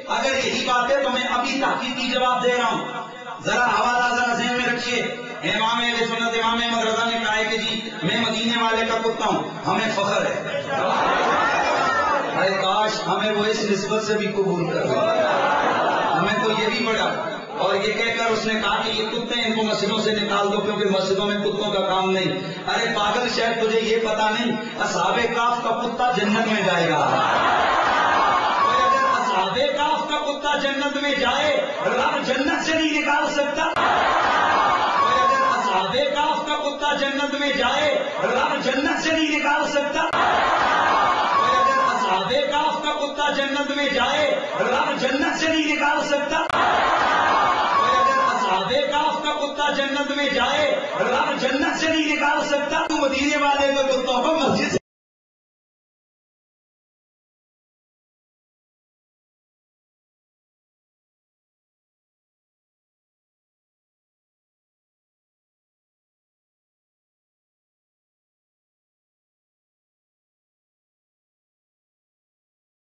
اگر یہی بات ہے تو میں ابھی تحقیقی جواب دے رہا ہوں، ذرا حوالہ ذرا ذہن میں رکھیے۔ امام اہل سنت امام احمد رضا نے کہا ہے کہ جی میں مدینے والے کا کتا ہوں، ہمیں فخر ہے۔ ارے کاش ہمیں وہ اس نسبت سے بھی قبول کر لیں، ہمیں تو یہ بھی پڑا۔ اور یہ کہہ کر اس نے کہا کہ یہ کتے ان کو مسجدوں سے نکال دو کیونکہ مسجدوں میں کتوں کا کام نہیں۔ ارے پاگل شاید تجھے یہ پتا نہیں اصحاب کاف کا کتا جنت میں جائے گا۔ اگر اصحاب کاف کا کتا جنت میں جائے رب جنت سے نہیں نکال سکتا۔ اگر اصحاب کاف کا کتا جنت میں جائے رب جنت سے نہیں نکال سکتا۔ اگر اصحاب کاف کا کتا جنت میں جائے رب جنت سے نہیں نکال سکتا۔ کاف کا کتا جنت میں جائے رب جنت سے نہیں نکال سکتا۔ تو مدینے والے کو کتوں کو مسجد سے